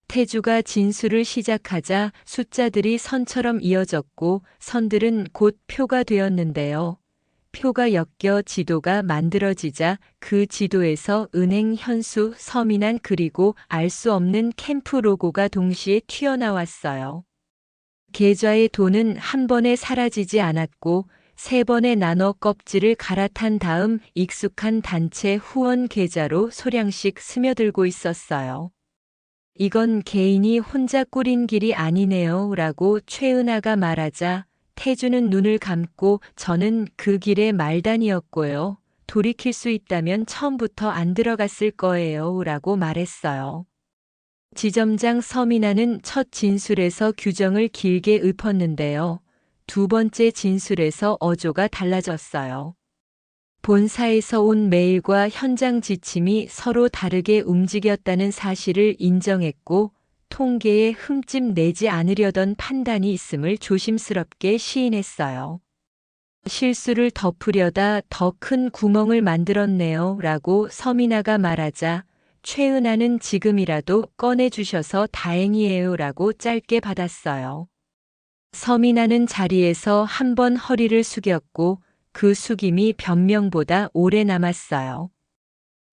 태주가 진술을 시작하자 숫자들이 선처럼 이어졌고 선들은 곧 표가 되었는데요. 표가 엮여 지도가 만들어지자 그 지도에서 은행 현수, 서민한 그리고 알 수 없는 캠프 로고가 동시에 튀어나왔어요. 계좌의 돈은 한 번에 사라지지 않았고 3번에 나눠 껍질을 갈아탄 다음 익숙한 단체 후원 계좌로 소량씩 스며들고 있었어요. 이건 개인이 혼자 꾸린 길이 아니네요 라고 최은하가 말하자 태주는 눈을 감고 저는 그 길의 말단이었고요. 돌이킬 수 있다면 처음부터 안 들어갔을 거예요 라고 말했어요. 지점장 서민아는 첫 진술에서 규정을 길게 읊었는데요. 2번째 진술에서 어조가 달라졌어요. 본사에서 온 메일과 현장 지침이 서로 다르게 움직였다는 사실을 인정했고 통계에 흠집 내지 않으려던 판단이 있음을 조심스럽게 시인했어요. 실수를 덮으려다 더 큰 구멍을 만들었네요 라고 서민아가 말하자 최은하는 지금이라도 꺼내주셔서 다행이에요 라고 짧게 받았어요. 서민아는 자리에서 한 번 허리를 숙였고 그 숙임이 변명보다 오래 남았어요.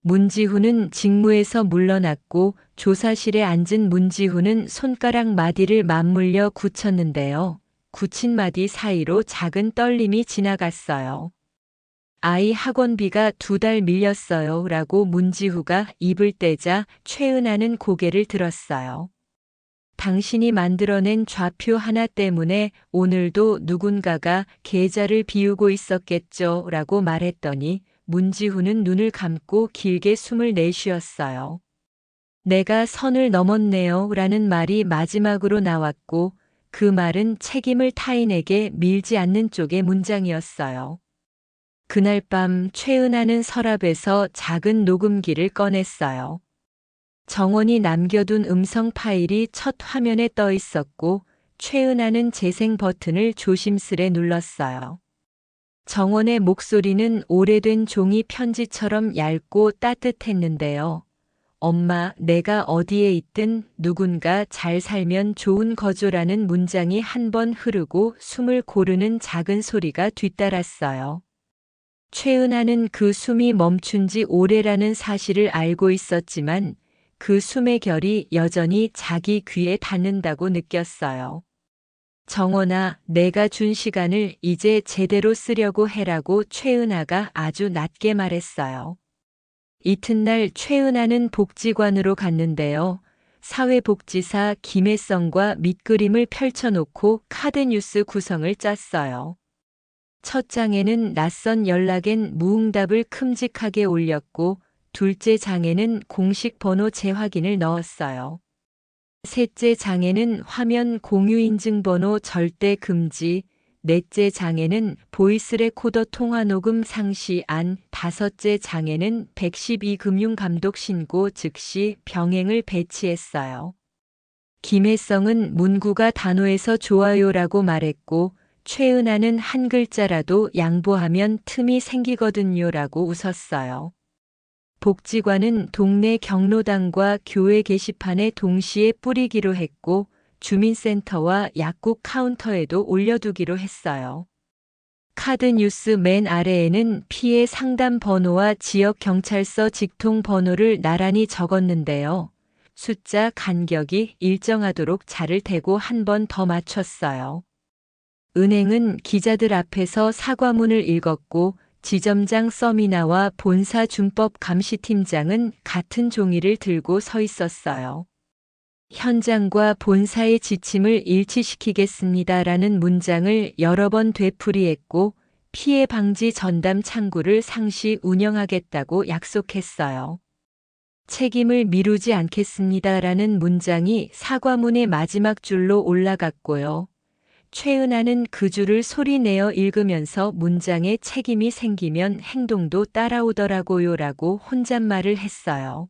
문지후는 직무에서 물러났고 조사실에 앉은 문지후는 손가락 마디를 맞물려 굳혔는데요. 굳힌 마디 사이로 작은 떨림이 지나갔어요. 아이 학원비가 2달 밀렸어요 라고 문지후가 입을 떼자 최은하는 고개를 들었어요. 당신이 만들어낸 좌표 하나 때문에 오늘도 누군가가 계좌를 비우고 있었겠죠 라고 말했더니 문지후는 눈을 감고 길게 숨을 내쉬었어요. 내가 선을 넘었네요 라는 말이 마지막으로 나왔고 그 말은 책임을 타인에게 밀지 않는 쪽의 문장이었어요. 그날 밤 최은하는 서랍에서 작은 녹음기를 꺼냈어요. 정원이 남겨둔 음성 파일이 첫 화면에 떠 있었고 최은하는 재생 버튼을 조심스레 눌렀어요. 정원의 목소리는 오래된 종이 편지처럼 얇고 따뜻했는데요. 엄마, 내가 어디에 있든 누군가 잘 살면 좋은 거죠라는 문장이 한 번 흐르고 숨을 고르는 작은 소리가 뒤따랐어요. 최은하는 그 숨이 멈춘 지 오래라는 사실을 알고 있었지만 그 숨의 결이 여전히 자기 귀에 닿는다고 느꼈어요. 정원아, 내가 준 시간을 이제 제대로 쓰려고 해라고 최은하가 아주 낮게 말했어요. 이튿날 최은하는 복지관으로 갔는데요. 사회복지사 김혜성과 밑그림을 펼쳐놓고 카드뉴스 구성을 짰어요. 첫 장에는 낯선 연락엔 무응답을 큼직하게 올렸고 둘째 장에는 공식 번호 재확인을 넣었어요. 셋째 장에는 화면 공유 인증 번호 절대 금지, 넷째 장에는 보이스 레코더 통화 녹음 상시안, 다섯째 장에는 112 금융감독 신고 즉시 병행을 배치했어요. 김혜성은 문구가 단호해서 좋아요라고 말했고 최은하는 한 글자라도 양보하면 틈이 생기거든요라고 웃었어요. 복지관은 동네 경로당과 교회 게시판에 동시에 뿌리기로 했고 주민센터와 약국 카운터에도 올려두기로 했어요. 카드 뉴스 맨 아래에는 피해 상담 번호와 지역 경찰서 직통 번호를 나란히 적었는데요. 숫자 간격이 일정하도록 자를 대고 한 번 더 맞췄어요. 은행은 기자들 앞에서 사과문을 읽었고 지점장 서미나와 본사 준법 감시팀장은 같은 종이를 들고 서 있었어요. 현장과 본사의 지침을 일치시키겠습니다라는 문장을 여러 번 되풀이했고 피해 방지 전담 창구를 상시 운영하겠다고 약속했어요. 책임을 미루지 않겠습니다라는 문장이 사과문의 마지막 줄로 올라갔고요. 최은하는 그 줄을 소리내어 읽으면서 문장에 책임이 생기면 행동도 따라오더라고요라고 혼잣말을 했어요.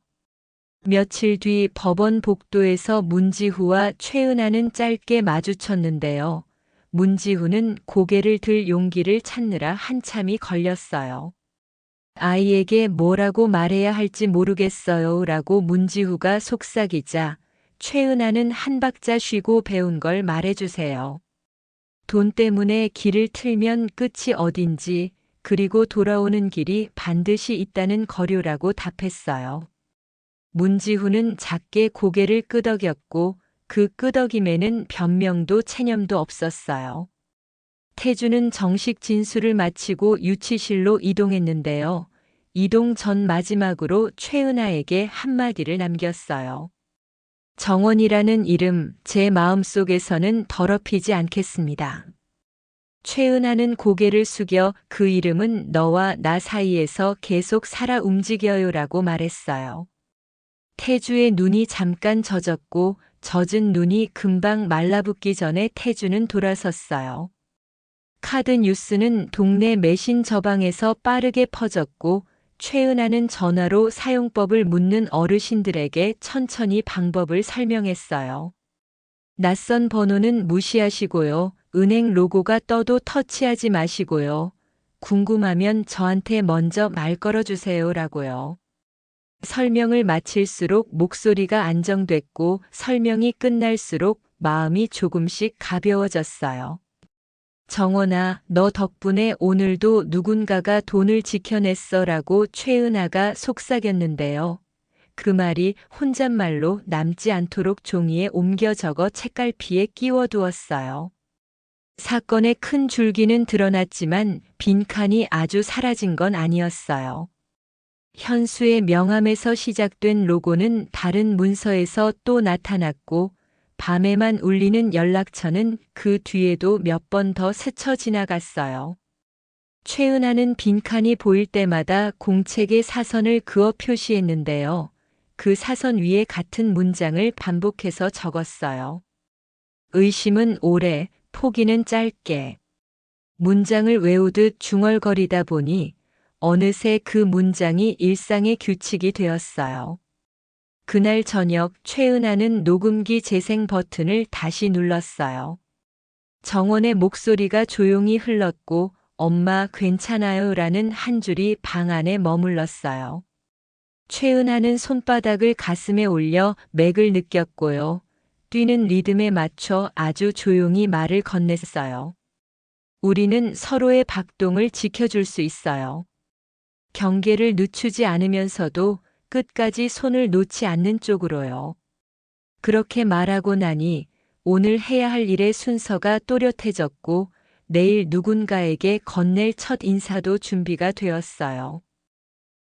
며칠 뒤 법원 복도에서 문지후와 최은하는 짧게 마주쳤는데요. 문지후는 고개를 들 용기를 찾느라 한참이 걸렸어요. 아이에게 뭐라고 말해야 할지 모르겠어요 라고 문지후가 속삭이자 최은하는 한 박자 쉬고 배운 걸 말해주세요. 돈 때문에 길을 틀면 끝이 어딘지 그리고 돌아오는 길이 반드시 있다는 거류라고 답했어요. 문지후는 작게 고개를 끄덕였고 그 끄덕임에는 변명도 체념도 없었어요. 태주는 정식 진술을 마치고 유치실로 이동했는데요. 이동 전 마지막으로 최은하에게 한마디를 남겼어요. 정원이라는 이름 제 마음속에서는 더럽히지 않겠습니다. 최은하는 고개를 숙여 그 이름은 너와 나 사이에서 계속 살아 움직여요라고 말했어요. 태주의 눈이 잠깐 젖었고 젖은 눈이 금방 말라붙기 전에 태주는 돌아섰어요. 카드 뉴스는 동네 메신저방에서 빠르게 퍼졌고 최은하는 전화로 사용법을 묻는 어르신들에게 천천히 방법을 설명했어요. 낯선 번호는 무시하시고요. 은행 로고가 떠도 터치하지 마시고요. 궁금하면 저한테 먼저 말 걸어주세요 라고요. 설명을 마칠수록 목소리가 안정됐고 설명이 끝날수록 마음이 조금씩 가벼워졌어요. 정원아, 너 덕분에 오늘도 누군가가 돈을 지켜냈어 라고 최은하가 속삭였는데요. 그 말이 혼잣말로 남지 않도록 종이에 옮겨 적어 책갈피에 끼워두었어요. 사건의 큰 줄기는 드러났지만 빈칸이 아주 사라진 건 아니었어요. 현수의 명함에서 시작된 로고는 다른 문서에서 또 나타났고 밤에만 울리는 연락처는 그 뒤에도 몇 번 더 스쳐 지나갔어요. 최은하는 빈칸이 보일 때마다 공책에 사선을 그어 표시했는데요. 그 사선 위에 같은 문장을 반복해서 적었어요. 의심은 오래, 포기는 짧게. 문장을 외우듯 중얼거리다 보니 어느새 그 문장이 일상의 규칙이 되었어요. 그날 저녁 최은하는 녹음기 재생 버튼을 다시 눌렀어요. 정원의 목소리가 조용히 흘렀고 엄마 괜찮아요 라는 한 줄이 방 안에 머물렀어요. 최은하는 손바닥을 가슴에 올려 맥을 느꼈고요. 뛰는 리듬에 맞춰 아주 조용히 말을 건넸어요. 우리는 서로의 박동을 지켜줄 수 있어요. 경계를 늦추지 않으면서도 끝까지 손을 놓지 않는 쪽으로요. 그렇게 말하고 나니 오늘 해야 할 일의 순서가 또렷해졌고 내일 누군가에게 건넬 첫 인사도 준비가 되었어요.